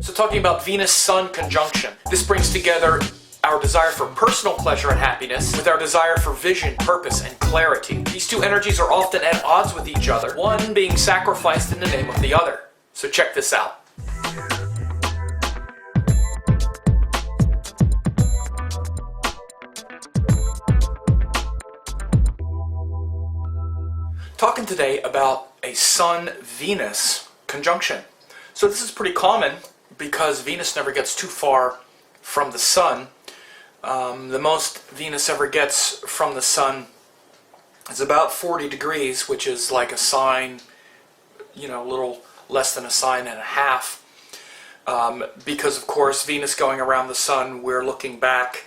So talking about Venus-Sun conjunction, this brings together our desire for personal pleasure and happiness with our desire for vision, purpose, and clarity. These two energies are often at odds with each other, one being sacrificed in the name of the other. So check this out. Talking today about a Sun-Venus conjunction. So this is pretty common because Venus never gets too far from the Sun. The most Venus ever gets from the Sun is about 40 degrees, which is like a sign, a little less than a sign and a half. Because of course Venus going around the Sun, we're looking back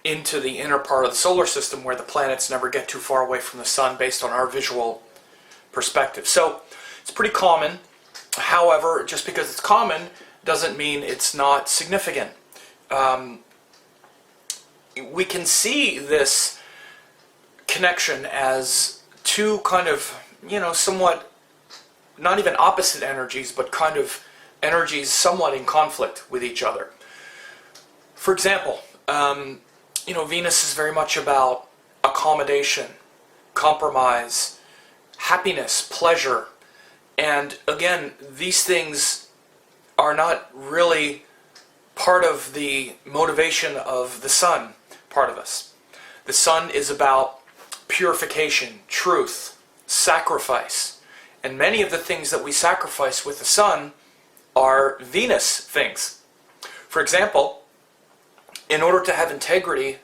into the inner part of the solar system where the planets never get too far away from the Sun based on our visual perspective. So it's pretty common. However, just because it's common doesn't mean it's not significant. We can see this connection as two kind of, somewhat, not even opposite energies, but kind of energies somewhat in conflict with each other. For example, Venus is very much about accommodation, compromise, happiness, pleasure. And again, these things are not really part of the motivation of the Sun part of us. The Sun is about purification, truth, sacrifice. And many of the things that we sacrifice with the Sun are Venus things. For example, in order to have integrity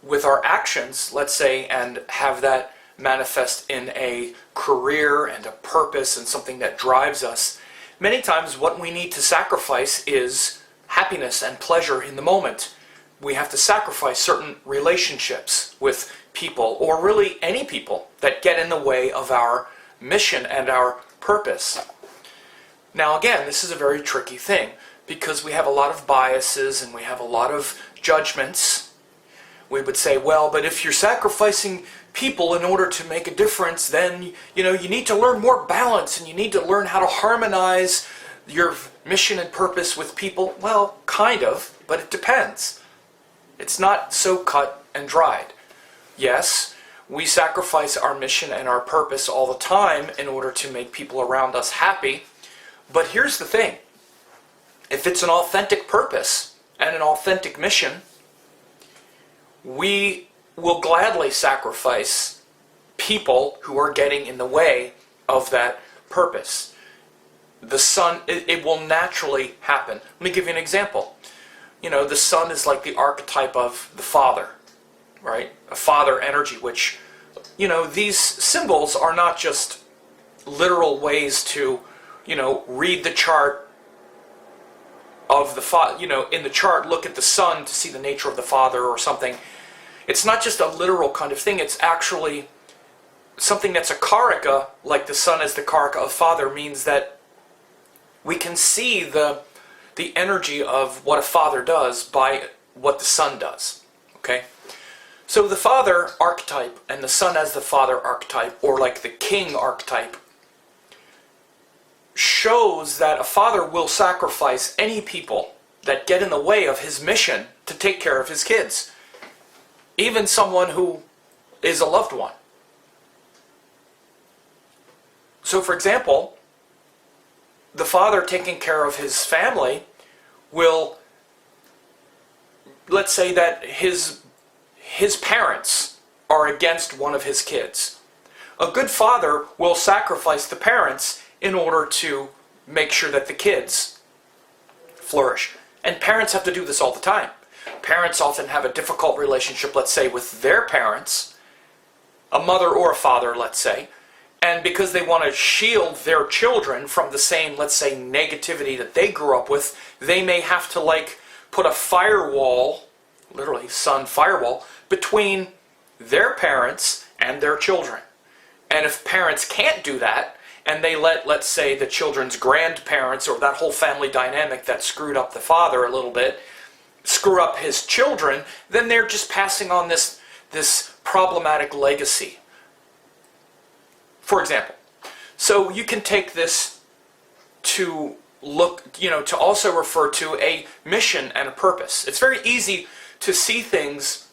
with our actions, let's say, and have that manifest in a career and a purpose and something that drives us, many times what we need to sacrifice is happiness and pleasure in the moment. We have to sacrifice certain relationships with people, or really any people that get in the way of our mission and our purpose. Now again, this is a very tricky thing because we have a lot of biases and we have a lot of judgments. We would say, well, but if you're sacrificing people in order to make a difference, then you need to learn more balance and you need to learn how to harmonize your mission and purpose with people. Well, kind of, but it depends. It's not so cut and dried. Yes, we sacrifice our mission and our purpose all the time in order to make people around us happy. But here's the thing. If it's an authentic purpose and an authentic mission, we will gladly sacrifice people who are getting in the way of that purpose. The Sun, it will naturally happen. Let me give you an example. The Sun is like the archetype of the father, right? A father energy, which, these symbols are not just literal ways to, read the chart of the father, in the chart, look at the Sun to see the nature of the father or something. It's not just a literal kind of thing. It's actually something that's a karaka, like the Sun as the karaka of father, means that we can see the energy of what a father does by what the Sun does. Okay? So the father archetype and the Sun as the father archetype, or like the king archetype, shows that a father will sacrifice any people that get in the way of his mission to take care of his kids. Even someone who is a loved one. So for example, the father taking care of his family will, let's say that his parents are against one of his kids. A good father will sacrifice the parents in order to make sure that the kids flourish. And parents have to do this all the time. Parents often have a difficult relationship, let's say, with their parents, a mother or a father, let's say, and because they want to shield their children from the same, let's say, negativity that they grew up with, they may have to, put a firewall, literally, Sun firewall, between their parents and their children. And if parents can't do that, and they let, let's say, the children's grandparents or that whole family dynamic that screwed up the father a little bit, screw up his children, then they're just passing on this problematic legacy. For example, so you can take this to to also refer to a mission and a purpose. It's very easy to see things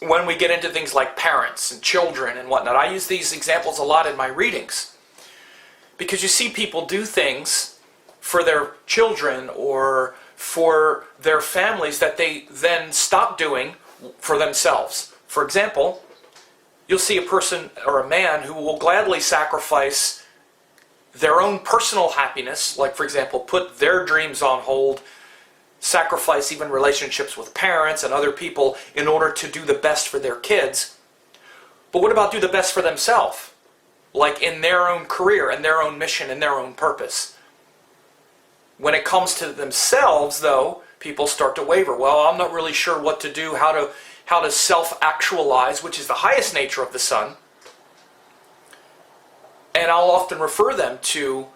when we get into things like parents and children and whatnot. I use these examples a lot in my readings because you see people do things for their children or for their families that they then stop doing for themselves. For example, you'll see a person or a man who will gladly sacrifice their own personal happiness, like for example, put their dreams on hold, sacrifice even relationships with parents and other people in order to do the best for their kids. But what about do the best for themselves? Like in their own career and their own mission and their own purpose. When it comes to themselves, though, people start to waver. Well, I'm not really sure what to do, how to self-actualize, which is the highest nature of the sun. And I'll often refer them to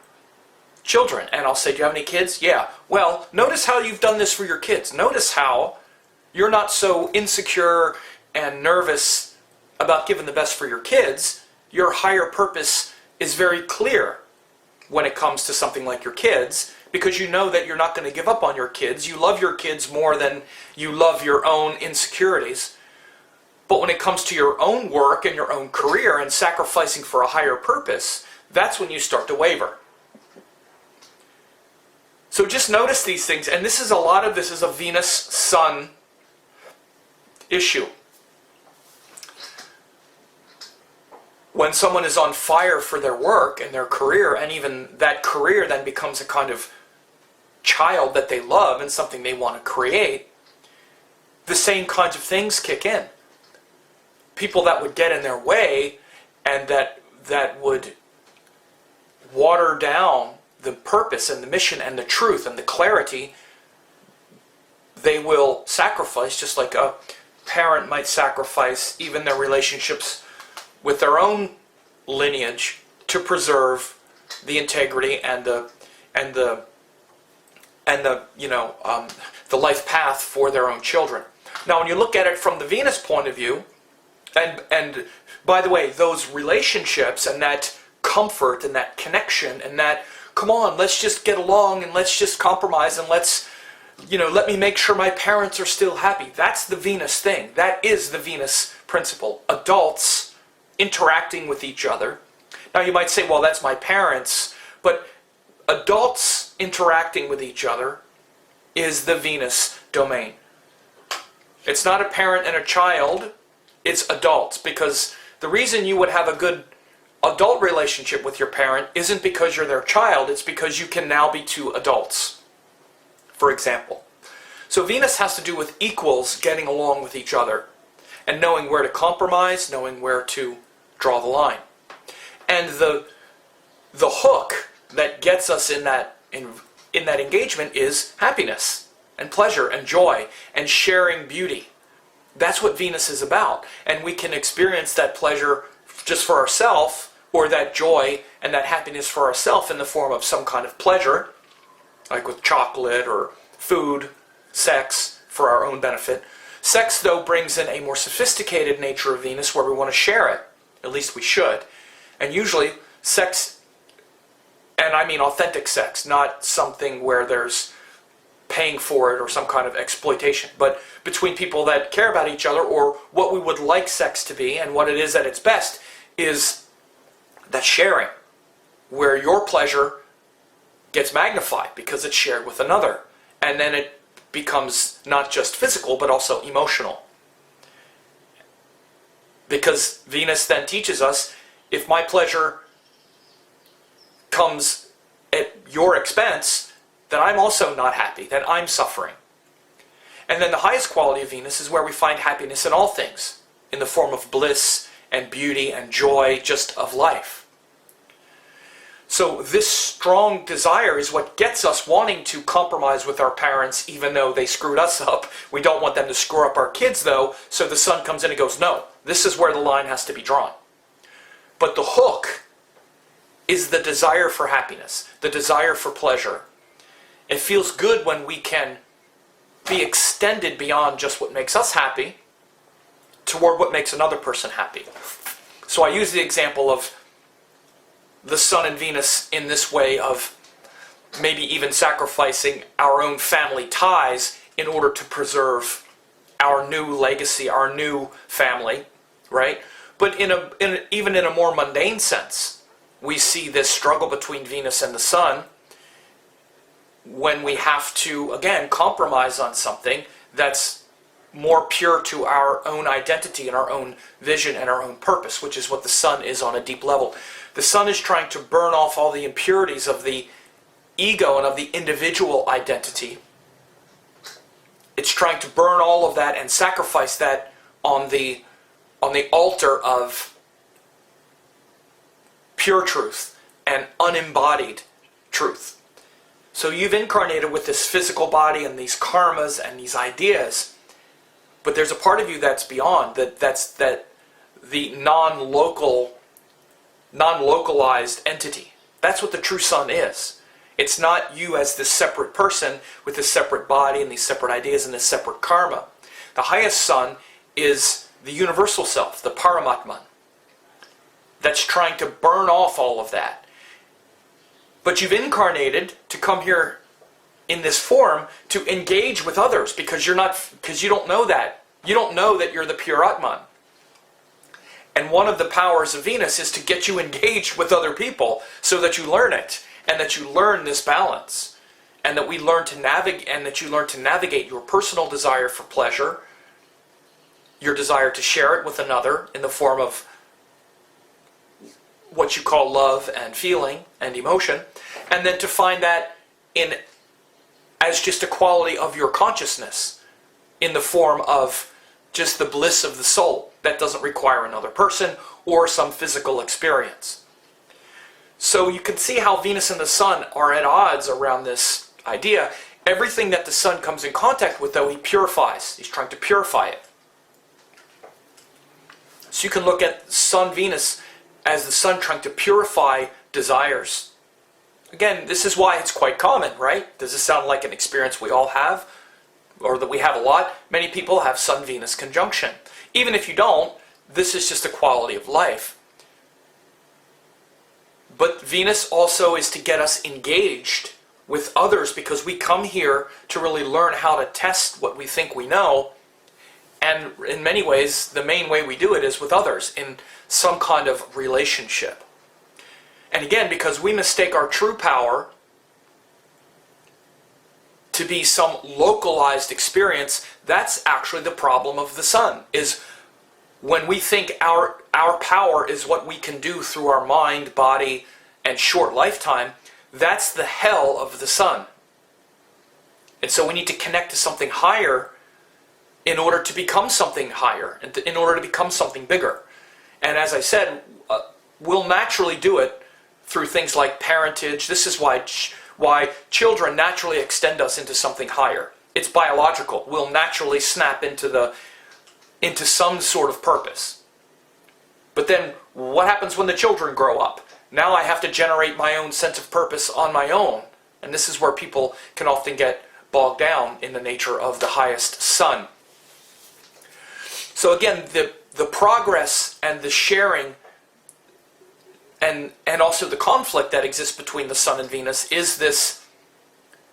children. And I'll say, do you have any kids? Yeah. Well, notice how you've done this for your kids. Notice how you're not so insecure and nervous about giving the best for your kids. Your higher purpose is very clear when it comes to something like your kids, because you know that you're not going to give up on your kids. You love your kids more than you love your own insecurities. But when it comes to your own work and your own career and sacrificing for a higher purpose, that's when you start to waver. So just notice these things, and this is a lot of this is a Venus-Sun issue. When someone is on fire for their work and their career, and even that career then becomes a kind of child that they love and something they want to create, the same kinds of things kick in. People that would get in their way and that would water down the purpose and the mission and the truth and the clarity, they will sacrifice, just like a parent might sacrifice even their relationships with their own lineage to preserve the integrity and the life path for their own children. Now, when you look at it from the Venus point of view, and by the way, those relationships and that comfort and that connection and that, come on, let's just get along and let's just compromise and let's, let me make sure my parents are still happy. That's the Venus thing. That is the Venus principle. Adults interacting with each other. Now you might say, well, that's my parents, but adults interacting with each other is the Venus domain. It's not a parent and a child, it's adults, because the reason you would have a good adult relationship with your parent isn't because you're their child, it's because you can now be two adults, for example. So Venus has to do with equals getting along with each other and knowing where to compromise, knowing where to draw the line. And the hook that gets us in that engagement is happiness and pleasure and joy and sharing beauty. That's what Venus is about. And we can experience that pleasure just for ourselves, or that joy and that happiness for ourselves in the form of some kind of pleasure, like with chocolate or food, sex, for our own benefit. Sex, though, brings in a more sophisticated nature of Venus where we want to share it. At least we should. And usually sex, and I mean authentic sex, not something where there's paying for it or some kind of exploitation, but between people that care about each other, or what we would like sex to be and what it is at its best is that sharing, where your pleasure gets magnified because it's shared with another, and then it becomes not just physical but also emotional. Because Venus then teaches us, if my pleasure comes at your expense, then I'm also not happy, then I'm suffering. And then the highest quality of Venus is where we find happiness in all things, in the form of bliss and beauty and joy just of life. So this strong desire is what gets us wanting to compromise with our parents even though they screwed us up. We don't want them to screw up our kids though, so the sun comes in and goes, no, this is where the line has to be drawn. But the hook is the desire for happiness, the desire for pleasure. It feels good when we can be extended beyond just what makes us happy toward what makes another person happy. So I use the example of the Sun and Venus in this way of maybe even sacrificing our own family ties in order to preserve our new legacy, our new family, right? But even in a more mundane sense, we see this struggle between Venus and the Sun when we have to, again, compromise on something that's more pure to our own identity and our own vision and our own purpose, which is what the Sun is on a deep level. The Sun is trying to burn off all the impurities of the ego and of the individual identity. It's trying to burn all of that and sacrifice that on the altar of pure truth and unembodied truth. So you've incarnated with this physical body and these karmas and these ideas, but there's a part of you that's beyond that. That's the non-localized entity. That's what the true Sun is. It's not you as this separate person with this separate body and these separate ideas and this separate karma. The highest Sun is the universal self, the Paramatman, that's trying to burn off all of that. But you've incarnated to come here in this form to engage with others because you don't know that. You don't know that you're the pure Atman. And one of the powers of Venus is to get you engaged with other people so that you learn it and that you learn this balance and that you learn to navigate your personal desire for pleasure, your desire to share it with another in the form of what you call love and feeling and emotion, and then to find that as just a quality of your consciousness in the form of just the bliss of the soul that doesn't require another person or some physical experience. So you can see how Venus and the Sun are at odds around this idea. Everything that the Sun comes in contact with, though, he purifies. He's trying to purify it. So you can look at Sun-Venus as the Sun trying to purify desires. Again, this is why it's quite common, right? Does this sound like an experience we all have? Or that we have a lot? Many people have Sun-Venus conjunction. Even if you don't, this is just a quality of life. But Venus also is to get us engaged with others because we come here to really learn how to test what we think we know. And in many ways, the main way we do it is with others in some kind of relationship. And again, because we mistake our true power to be some localized experience, that's actually the problem of the Sun, is when we think our power is what we can do through our mind, body, and short lifetime, that's the hell of the Sun. And so we need to connect to something higher in order to become something higher, in order to become something bigger. And as I said, we'll naturally do it through things like parentage. This is why children naturally extend us into something higher. It's biological. We'll naturally snap into some sort of purpose. But then what happens when the children grow up? Now I have to generate my own sense of purpose on my own. And this is where people can often get bogged down in the nature of the highest Sun. So again, the progress and the sharing and also the conflict that exists between the Sun and Venus is this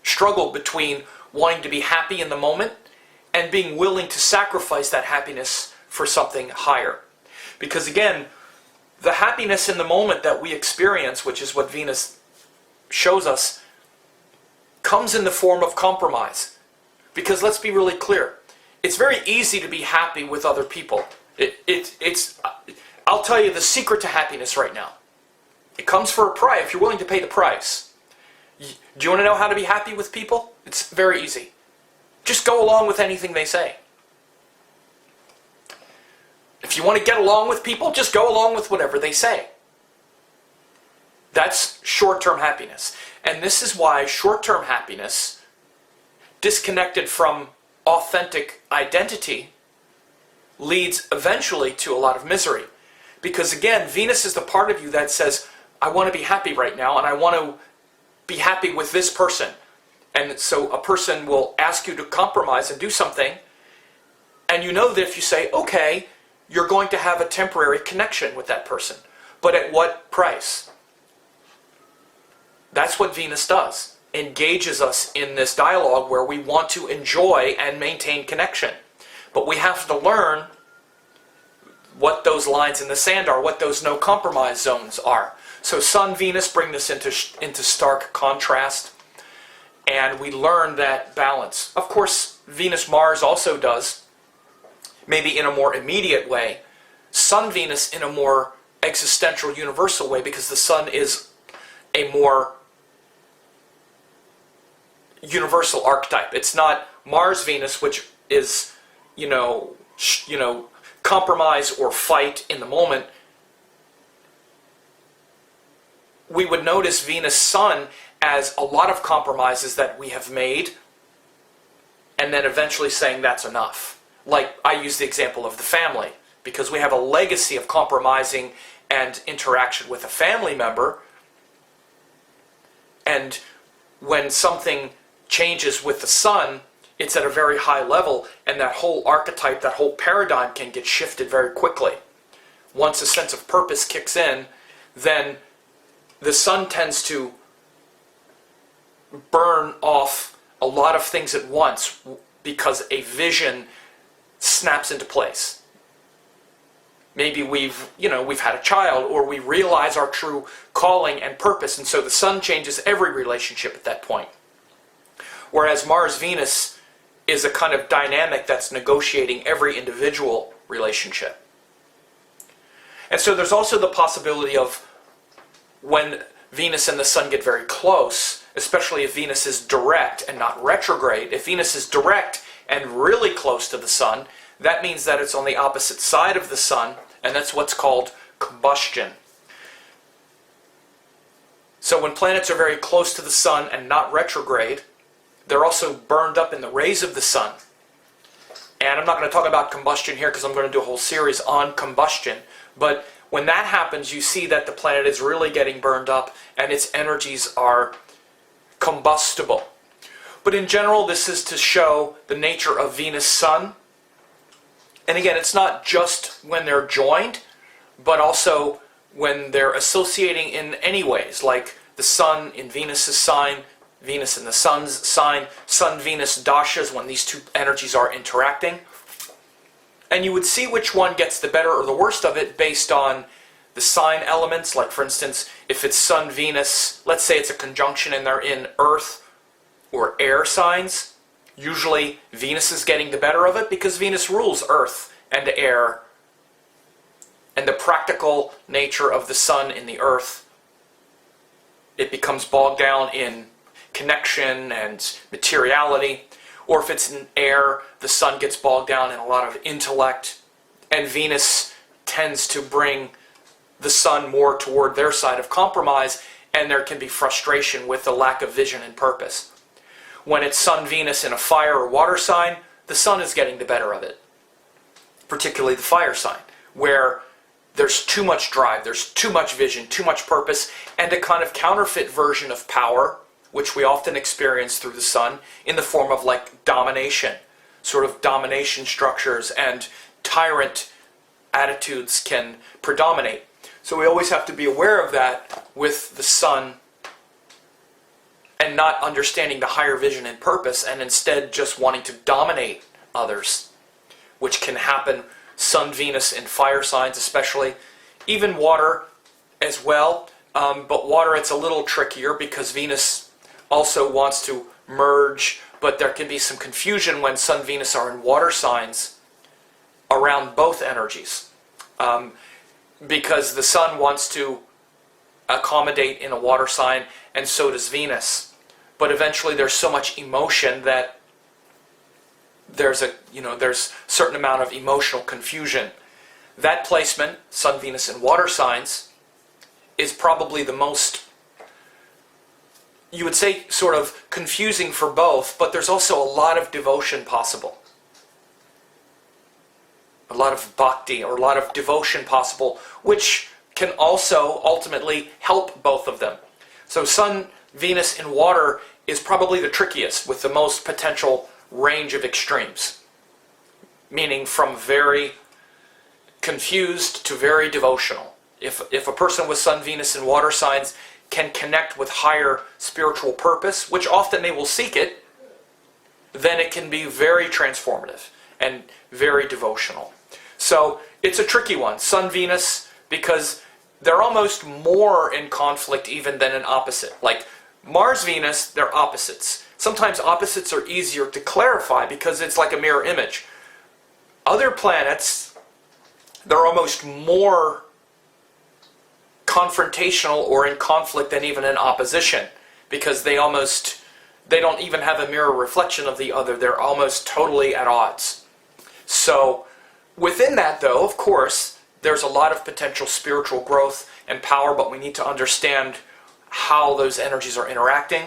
struggle between wanting to be happy in the moment and being willing to sacrifice that happiness for something higher. Because again, the happiness in the moment that we experience, which is what Venus shows us, comes in the form of compromise. Because let's be really clear, it's very easy to be happy with other people. I'll tell you the secret to happiness right now. It comes for a price, if you're willing to pay the price. Do you want to know how to be happy with people? It's very easy. Just go along with anything they say. If you want to get along with people, just go along with whatever they say. That's short-term happiness. And this is why short-term happiness, disconnected from authentic identity, leads eventually to a lot of misery. Because again, Venus is the part of you that says, I want to be happy right now, and I want to be happy with this person. And so a person will ask you to compromise and do something, and you know that if you say, okay, you're going to have a temporary connection with that person. But at what price? That's what Venus does. engages us in this dialogue where we want to enjoy and maintain connection. But we have to learn what those lines in the sand are, what those no compromise zones are. So Sun, Venus bring this into stark contrast, and we learn that balance. Of course, Venus, Mars also does, maybe in a more immediate way. Sun, Venus in a more existential, universal way, because the Sun is a more universal archetype. It's not Mars, Venus, which is, compromise or fight in the moment. We would notice Venus, Sun as a lot of compromises that we have made, and then eventually saying that's enough. Like I use the example of the family, because we have a legacy of compromising and interaction with a family member, and when something changes with the Sun, it's at a very high level, and that whole archetype, that whole paradigm can get shifted very quickly. Once a sense of purpose kicks in, then the Sun tends to burn off a lot of things at once because a vision snaps into place. Maybe we've had a child, or we realize our true calling and purpose, and so the Sun changes every relationship at that point. Whereas Mars, Venus is a kind of dynamic that's negotiating every individual relationship. And so there's also the possibility of when Venus and the Sun get very close, especially if Venus is direct and not retrograde. If Venus is direct and really close to the Sun, that means that it's on the opposite side of the Sun, and that's what's called combustion. So when planets are very close to the Sun and not retrograde, they're also burned up in the rays of the Sun. And I'm not going to talk about combustion here because I'm going to do a whole series on combustion. But when that happens, you see that the planet is really getting burned up and its energies are combustible. But in general, this is to show the nature of Venus, Sun. And again, it's not just when they're joined, but also when they're associating in any ways, like the Sun in Venus's sign, Venus in the Sun's sign, Sun-Venus dashas, when these two energies are interacting. And you would see which one gets the better or the worst of it based on the sign elements. Like for instance, if it's Sun-Venus, let's say it's a conjunction and they're in Earth or air signs, usually Venus is getting the better of it because Venus rules Earth and air, and the practical nature of the Sun in the Earth, it becomes bogged down in connection and materiality. Or if it's in air, the Sun gets bogged down in a lot of intellect, and Venus tends to bring the Sun more toward their side of compromise, and there can be frustration with the lack of vision and purpose. When it's Sun-Venus in a fire or water sign, the Sun is getting the better of it, particularly the fire sign, where there's too much drive, there's too much vision, too much purpose, and a kind of counterfeit version of power, which we often experience through the Sun in the form of like domination. Sort of domination structures and tyrant attitudes can predominate. So we always have to be aware of that with the Sun, and not understanding the higher vision and purpose, and instead just wanting to dominate others, which can happen Sun, Venus in fire signs especially, even water as well, but water it's a little trickier because Venus also wants to merge, but there can be some confusion when Sun, Venus are in water signs around both energies, because the Sun wants to accommodate in a water sign, and so does Venus. But eventually there's so much emotion that there's a certain amount of emotional confusion. That placement, Sun, Venus in water signs, is probably the most, you would say, sort of confusing for both, but there's also a lot of devotion possible. A lot of bhakti, or a lot of devotion possible, which can also ultimately help both of them. So Sun, Venus in water is probably the trickiest, with the most potential range of extremes. Meaning from very confused to very devotional. If a person with Sun, Venus in water signs can connect with higher spiritual purpose, which often they will seek it, then it can be very transformative and very devotional. So it's a tricky one, Sun, Venus, because they're almost more in conflict even than an opposite. Like Mars, Venus, they're opposites. Sometimes opposites are easier to clarify because it's like a mirror image. Other planets, they're almost more confrontational or in conflict than even in opposition, because they don't even have a mirror reflection of the other. They're almost totally at odds. So within that, though, of course, there's a lot of potential spiritual growth and power, but we need to understand how those energies are interacting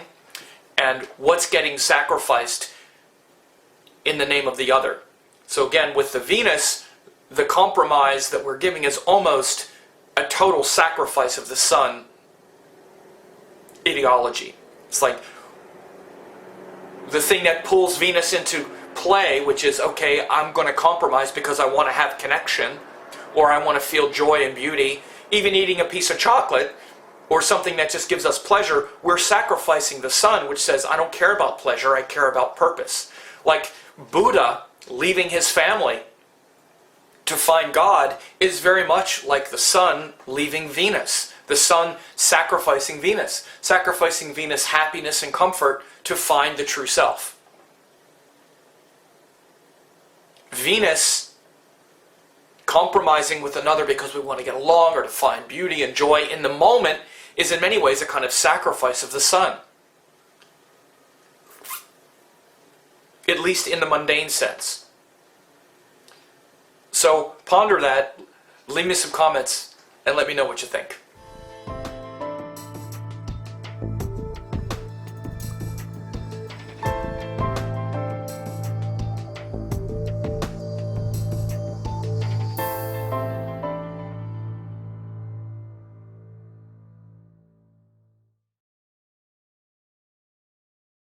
and what's getting sacrificed in the name of the other. So again, with the Venus, the compromise that we're giving is almost a total sacrifice of the Sun ideology. It's like the thing that pulls Venus into play, which is, okay, I'm going to compromise because I want to have connection, or I want to feel joy and beauty. Even eating a piece of chocolate or something that just gives us pleasure, we're sacrificing the Sun, which says, I don't care about pleasure, I care about purpose. Like Buddha leaving his family to find God is very much like the Sun leaving Venus. The Sun sacrificing Venus happiness and comfort to find the true self. Venus compromising with another because we want to get along or to find beauty and joy in the moment is in many ways a kind of sacrifice of the Sun. At least in the mundane sense. So ponder that, leave me some comments, and let me know what you think.